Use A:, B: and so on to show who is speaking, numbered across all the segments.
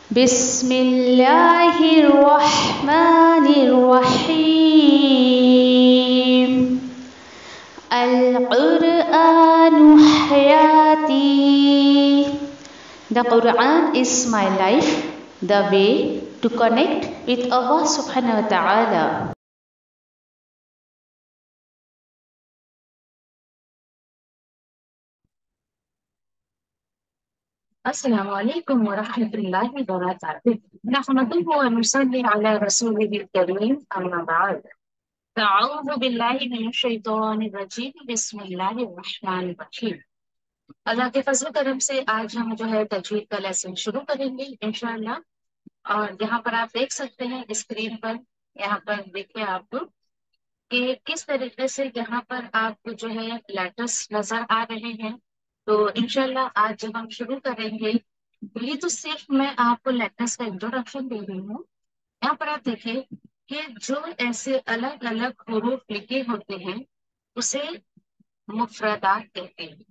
A: بسم الله الرحمن الرحيم. القرآن حياتي. The Quran is my life, the way to connect with Allah subhanahu wa ta'ala.
B: السلام عليكم ورحمة الله وبركاته. نحمده ونصلي على رسوله الكريم أما بعد. أعوذ بالله من الشیطان الرجیم بسم اللہ الرحمن الرحیم. اللہ کے فضل و کرم سے آج ہم جو ہے تجوید کا لیسن شروع کریں گے انشاءاللہ. اور یہاں پر آپ دیکھ سکتے ہیں اسکرین پر، یہاں پر دیکھیں آپ کو کہ کس طریقے سے یہاں پر آپ کو جو ہے لیٹرس نظر آ رہے ہیں. تو انشاءاللہ آج جب ہم شروع کریں گے، یہ تو صرف میں آپ کو لیٹرس کا انٹروڈکشن دے رہی ہوں. یہاں پر آپ دیکھیں کہ جو ایسے الگ الگ حروف لکھے ہوتے ہیں اسے مفردات کہتے ہیں.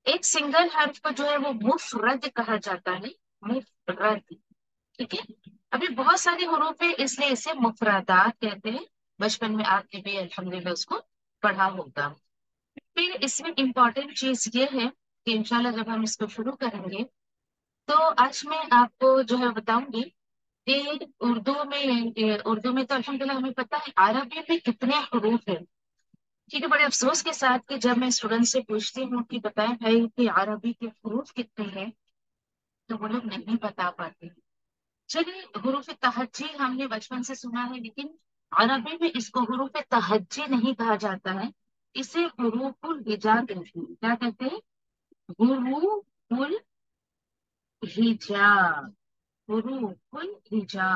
B: ایک سنگل حرف کو جو ہے وہ مفرد کہا جاتا ہے. مفرد، ٹھیک ہے. ابھی بہت سارے حروف ہیں اس لیے اسے مفردات کہتے ہیں. بچپن میں آپ نے بھی الحمدللہ اس کو پڑھا ہوگا. پھر اس میں امپورٹنٹ چیز یہ ہے کہ انشاءاللہ جب ہم اس کو شروع کریں گے تو آج میں آپ کو جو ہے بتاؤں گی کہ اردو میں تو الحمدللہ ہمیں پتہ ہے عربی میں کتنے حروف ہیں. ٹھیک ہے. بڑے افسوس کے ساتھ کہ جب میں اسٹوڈنٹ سے پوچھتی ہوں کہ بتائیں بھائی کہ عربی کے حروف کتنے ہیں تو وہ لوگ نہیں بتا پاتے. چلیے، حروف تہجی ہم نے بچپن سے سنا ہے، لیکن عربی میں اس کو حروف تہجی نہیں کہا جاتا ہے، اسے حروف الہجا کہتے ہیں. کیا کہتے ہیں؟ حروف الہجا. حروف الہجا،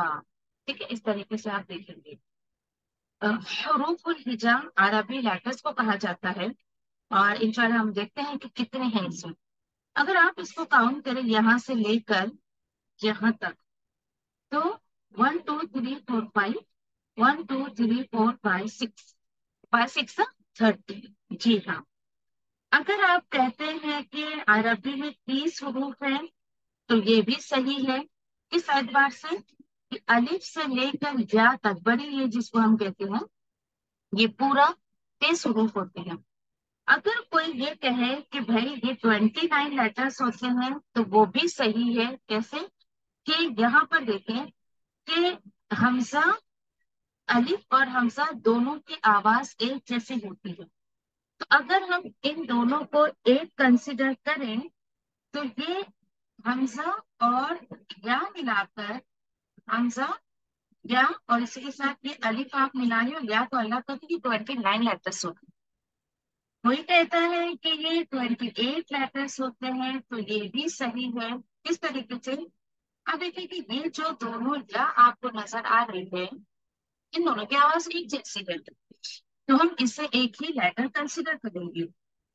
B: ٹھیک ہے. اس طریقے سے آپ دیکھیں گے حروف الہجا عربی لیٹرز کو کہا جاتا ہے. اور انشاءاللہ ہم دیکھتے ہیں کہ کتنے ہیں اس میں. اگر آپ اس کو کاؤنٹ کریں یہاں سے لے کر یہاں تک تو 1 2 3 4 5 1 2 3 4 5 6 5 6 30. جی ہاں. اگر آپ کہتے ہیں کہ عربی میں 30 حروف ہیں تو یہ بھی صحیح ہے. اس اعتبار سے کہ الف سے لے کر یا تک بڑی یہ جس کو ہم کہتے ہیں یہ پورا 30 حروف ہوتے ہیں. اگر کوئی یہ کہے کہ بھائی یہ 29 لیٹرز ہوتے ہیں تو وہ بھی صحیح ہے. کیسے؟ کہ یہاں پر دیکھیں کہ حمزہ، الف اور حمزہ دونوں کی آواز ایک جیسی ہوتی ہے. تو اگر ہم ان دونوں کو ایک کنسیڈر کریں تو یہ حمزہ اور یا ملا کر حمزہ یا اور اسی کے ساتھ یہ الف آپ ملا لیں یا تو اللہ کا 29 لیٹرز ہوتے ہیں. کوئی کہتا ہے کہ یہ 28 لیٹرز ہوتے ہیں تو یہ بھی صحیح ہے. کس طریقے سے؟ اب دیکھیں کہ یہ جو دونوں یا آپ کو نظر آ رہی ہے ان دونوں کی آواز ایک جیسی ہے تو ہم اسے ایک ہی لیٹر کنسیڈر کریں گے.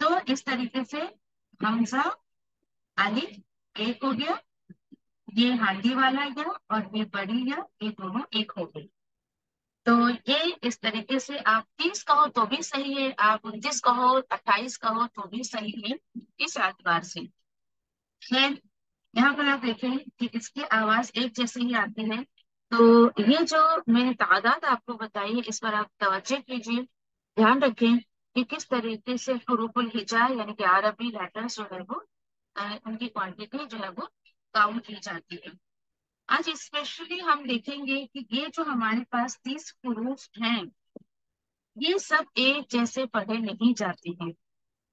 B: تو اس طریقے سے حمزہ، الف ایک ہو گیا، یہ ہاندی والا یا اور یہ بڑی یا یہ دونوں ایک ہو گئی. تو یہ اس طریقے سے آپ 30 کہو تو بھی صحیح ہے، آپ 29 کہو 28 کہو تو بھی صحیح ہے. اس اعتبار سے خیر یہاں پر آپ دیکھیں کہ اس کی آواز ایک جیسے ہی آتی ہے. تو یہ جو میں نے تعداد آپ کو بتائی ہے اس پر آپ توجہ کیجیے، دھیان رکھیں کہ کس طریقے سے حروف الہجا یعنی کہ عربی لیٹرز جو ہے وہ ان کی کوانٹٹی جو ہے وہ کاؤنٹ کی جاتی ہے. آج اسپیشلی ہم دیکھیں گے کہ یہ جو ہمارے پاس 30 حروف ہیں یہ سب ایک جیسے پڑھے نہیں جاتے ہیں.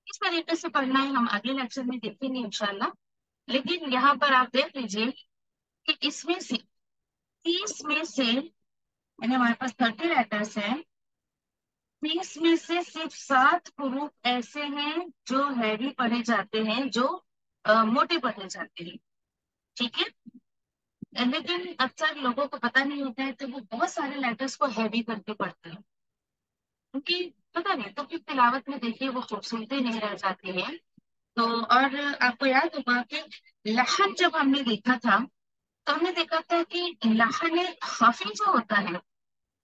B: اس طریقے سے پڑھنا ہے ہم اگلے لیکچر میں دیکھیں گے انشاءاللہ. لیکن یہاں پر آپ دیکھ لیجیے کہ اس میں سے 30 میں سے یعنی ہمارے پاس 30 لیٹرز ہیں، 30 میں سے صرف 7 حروف ایسے ہیں جو ہیوی پڑھے جاتے ہیں، جو موٹے پڑھے جاتے ہیں. ٹھیک ہے. لیکن اکثر لوگوں کو پتہ نہیں ہوتا ہے تو وہ بہت سارے لیٹرز کو ہیوی کر کے پڑھتے ہیں کیونکہ پتہ نہیں تو پھر تلاوت میں دیکھیے وہ خوبصورتی نہیں رہ جاتی ہے. تو اور آپ کو یاد ہوگا کہ لحن جب ہم نے دیکھا تھا تو ہم نے دیکھا تھا کہ لحن خفی جو ہوتا ہے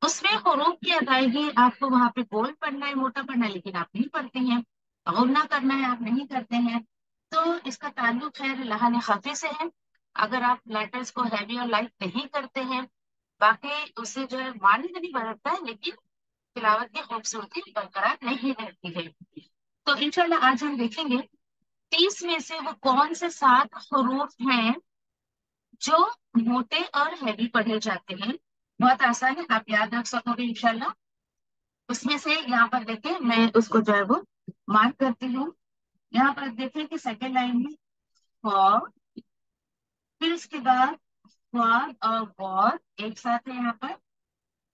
B: اس میں حروف کی ادائیگی آپ کو وہاں پہ بول پڑھنا ہے، موٹا پڑھنا ہے، لیکن آپ نہیں پڑھتے ہیں. غنہ کرنا ہے آپ نہیں کرتے ہیں. تو اس کا تعلق خیر لحن خفی سے ہے. اگر آپ لیٹرز کو ہیوی اور لائٹ نہیں کرتے ہیں، باقی اس سے جو ہے معنی تو نہیں بدلتا ہے، لیکن تلاوت کی خوبصورتی برقرار نہیں رہتی ہے۔ تو انشاءاللہ آج ہم دیکھیں گے 30 میں سے وہ کون سے 7 حروف ہیں جو موٹے اور ہیوی پڑھے جاتے ہیں۔ بہت آسان ہے، آپ یاد رکھ سکو گے انشاءاللہ۔ اس میں سے یہاں پر دیکھیں، میں اس کو جو ہے وہ مارک کرتی ہوں۔ یہاں پر دیکھیں کہ سیکنڈ لائن میں فور، پھر اس کے بعد فواد اور غور ایک ساتھ ہے یہاں پر،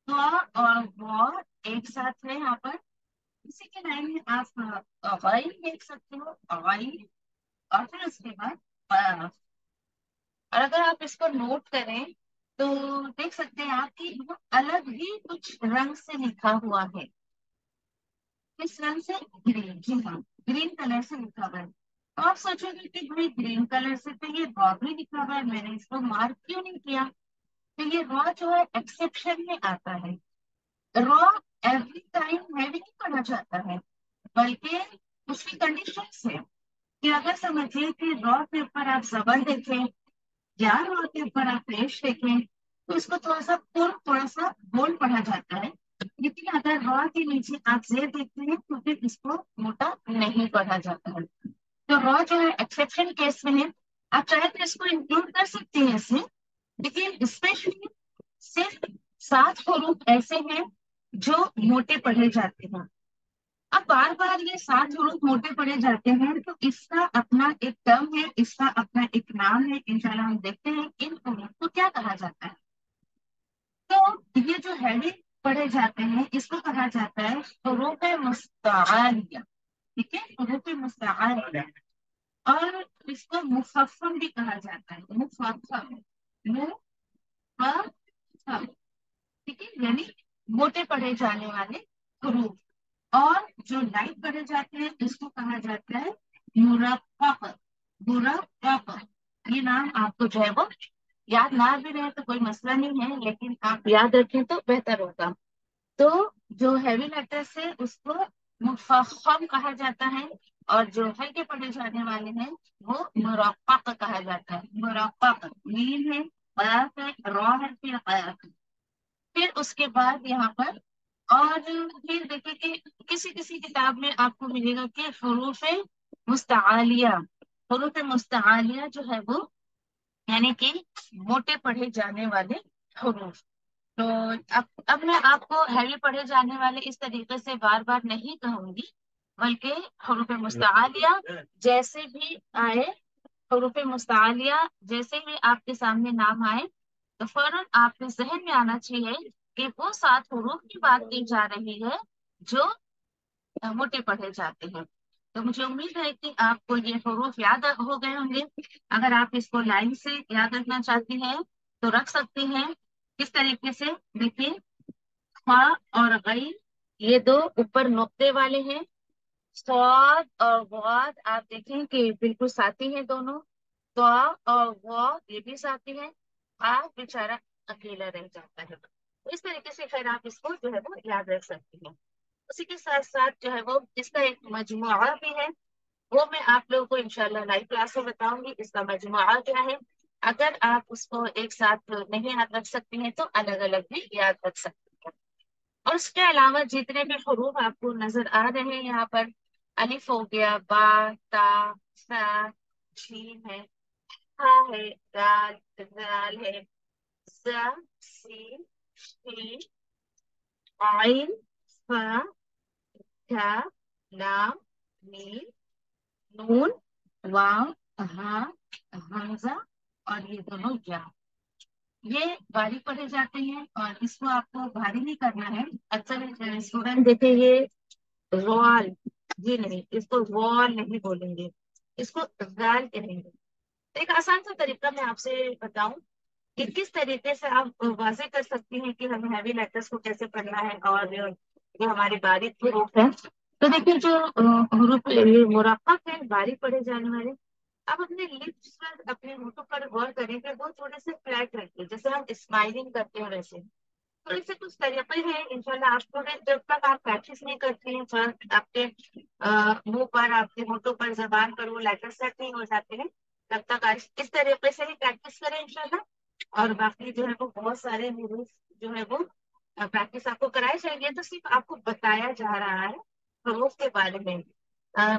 B: فا اور غور ایک ساتھ ہے یہاں پر۔ اسی کے لائن میں آپ غائب دیکھ سکتے ہو، غائب، اور پھر اس کے بعد قاف۔ اور اگر آپ اس کو نوٹ کریں تو دیکھ سکتے ہیں آپ کی وہ الگ ہی کچھ رنگ سے لکھا ہوا ہے۔ کس رنگ سے؟ گرین، جی ہاں، گرین کلر سے لکھا ہوا ہے۔ تو آپ سوچو گے کہ بھائی گرین کلر سے تو یہ را بھی لکھا ہوا ہے، میں نے اس کو مارک کیوں نہیں کیا؟ تو یہ را جو ہے ایکسیپشن میں آتا ہے۔ را ایوری ٹائم ہیوی نہیں پڑھا جاتا ہے، بلکہ اس کی کنڈیشن ہے کہ اگر سمجھیے کہ را کے اوپر آپ زبر دیکھیں یا را کے اوپر آپ پیش دیکھیں تو اس کو تھوڑا سا تھوڑا سا بول پڑھا جاتا ہے، لیکن اگر را کے نیچے آپ زیر دیکھتے ہیں تو پھر اس کو موٹا نہیں پڑھا جاتا ہے۔ تو را جو ہے ایکسیپشن کیس میں ہے، آپ چاہے تو اس کو انکلوڈ کر سکتے ہیں اس میں، لیکن اسپیشلی صرف 7 حروف ایسے ہیں جو موٹے پڑھے جاتے ہیں۔ اب بار بار یہ 7 حروف موٹے پڑے جاتے ہیں تو اس کا اپنا ایک ٹرم ہے، اس کا اپنا ایک نام ہے۔ انشاءاللہ ہم دیکھتے ہیں ان حروف کو کیا کہا جاتا ہے۔ تو یہ جو ہیوی پڑھے جاتے ہیں اس کو کہا جاتا ہے حروف مستعالیہ، ٹھیک ہے، حروف مستعالیہ، اور اس کو مفخم بھی کہا جاتا ہے، مفخم، مفخم، ٹھیک ہے، یعنی موٹے پڑھے جانے والے حروف۔ اور جو لائٹ پڑھے جاتے ہیں اس کو کہا جاتا ہے مرقق، مرقق۔ یہ نام آپ کو جو ہے وہ یاد نہ بھی رہے تو کوئی مسئلہ نہیں ہے، لیکن آپ یاد رکھیں تو بہتر ہوگا۔ تو جو ہیوی لیٹر سے اس کو مفخم کہا جاتا ہے، اور جو ہلکے پڑھے جانے والے ہیں وہ مرقق کہا جاتا ہے، مرقق۔ میم ہے، قاف ہے، را ہے، پھر قاف۔ پھر اس کے بعد یہاں پر اور پھر دیکھیں کہ کسی کسی کتاب میں آپ کو ملے گا کہ حروف مستعالیہ، حروف مستعالیہ جو ہے وہ یعنی کہ موٹے پڑھے جانے والے حروف۔ تو اب میں آپ کو ہیوی پڑھے جانے والے اس طریقے سے بار بار نہیں کہوں گی، بلکہ حروف مستعالیہ جیسے بھی آئے، حروف مستعالیہ جیسے ہی آپ کے سامنے نام آئے تو فوراً آپ کے ذہن میں آنا چاہیے کہ وہ 7 حروف کی بات کی جا رہی ہے جو موٹے پڑھے جاتے ہیں۔ تو مجھے امید ہے کہ آپ کو یہ حروف یاد ہو گئے ہوں گے۔ اگر آپ اس کو لائن سے یاد رکھنا چاہتی ہیں تو رکھ سکتی ہیں۔ کس طریقے سے؟ دیکھیے، خا اور غین یہ دو اوپر نقطے والے ہیں، صاد اور غاد آپ دیکھیں کہ بالکل ساتھی ہیں دونوں، تو اور وا یہ بھی ساتھی ہیں، آپ بیچارہ اکیلا رہ جاتا ہے۔ اس طریقے سے پھر آپ اس کو جو ہے وہ یاد رکھ سکتی ہیں۔ اسی کے ساتھ ساتھ جو ہے وہ اس کا ایک مجموعہ بھی ہے، وہ میں آپ لوگوں کو انشاءاللہ لائیو کلاس میں بتاؤں گی اس کا مجموعہ کیا ہے۔ اگر آپ اس کو ایک ساتھ نہیں یاد رکھ سکتی ہیں تو الگ الگ بھی یاد رکھ سکتی ہیں۔ اور اس کے علاوہ جتنے بھی حروف آپ کو نظر آ رہے ہیں یہاں پر، الف ہو گیا، با، تا، سا، جیم ہے، ہا ہے، دال، زال ہے، زا، سین، شین، عین، فا، تھا، لام، میم، نون، واو، ہاں، حمزہ، اور یہ دونوں یا، یہ بھاری پڑھے جاتے ہیں اور اس کو آپ کو بھاری نہیں کرنا ہے۔ اکثر اسٹوڈینٹ دیکھیں یہ روال، جی نہیں، اس کو وال نہیں بولیں گے، اس کو غال کہیں گے۔ ایک آسان سا طریقہ میں آپ سے بتاؤں کہ کس طریقے سے آپ واضح کر سکتی ہیں کہ ہمیں ہیوی لیٹرس کو کیسے پڑھنا ہے اور جو ہمارے باریک حروف ہیں۔ تو دیکھیے جو حروف مرقق ہے، باریک پڑھے جانے والے، آپ اپنے لپس پر، اپنے ہونٹوں پر غور کریں کہ وہ تھوڑے سے فلیٹ رکھیے، جیسے ہم اسمائلنگ کرتے ہیں ویسے۔ تو اس سے کچھ طریقے ہیں انشاءاللہ آپ کو، جب تک آپ پریکٹس نہیں کرتے ہیں آپ کے منہ پر، آپ کے ہونٹوں پر، زبان پر وہ لیٹر سیٹ نہیں ہو جاتے ہیں، تب تک آج اس طریقے سے ہی پریکٹس کریں انشاءاللہ. اور باقی جو ہے وہ بہت سارے حروف جو ہے وہ پریکٹس آپ کو کرائی جائیں گے. تو صرف آپ کو بتایا جا رہا ہے حروف کے بارے میں.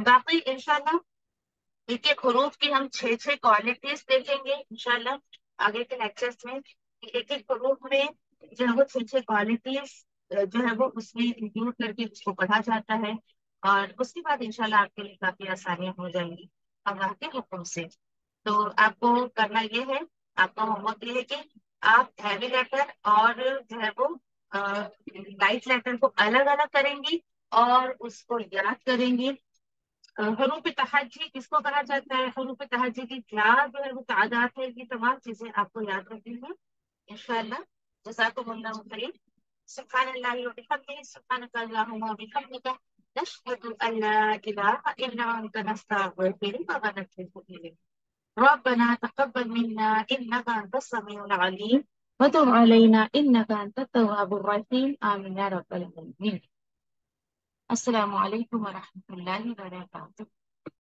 B: باقی انشاءاللہ ایک ایک حروف کی ہم 6 کوالٹیز دیکھیں گے انشاءاللہ آگے کے لیکچرز میں. ایک ایک حروف میں جو ہے وہ 6 کوالٹیز جو ہے وہ اس میں انکلوڈ کر کے اس کو پڑھا جاتا ہے. اور اس کے بعد انشاءاللہ آپ کے لیے کافی آسانیاں ہو جائیں گی اللہ کے حکم سے. تو آپ کو کرنا یہ ہے، آپ کا ہوم ورک یہ ہے کہ آپ ہیوی لیٹر اور جو ہے وہ لائٹ لیٹر کو الگ الگ کریں گی اور اس کو یاد کریں گی. حروف تہجی کس کو کہا جاتا ہے، حروف تہجی کی کیا جو ہے وہ تعداد ہے، یہ تمام چیزیں آپ کو یاد رکھنی ہے انشاءاللہ. جزاکم اللہ خیر. سبحان اللہ وبحمدہ، سبحانک اللہم وبحمدک، نشہد ان لا الہ الا انت، نستغفرک ونتوب الیک. ربنا تقبل منا انك انت السميع العليم وتب علينا انك انت التواب الرحيم. آمين يا رب العالمين. السلام علیکم ورحمۃ اللہ وبرکاتہ.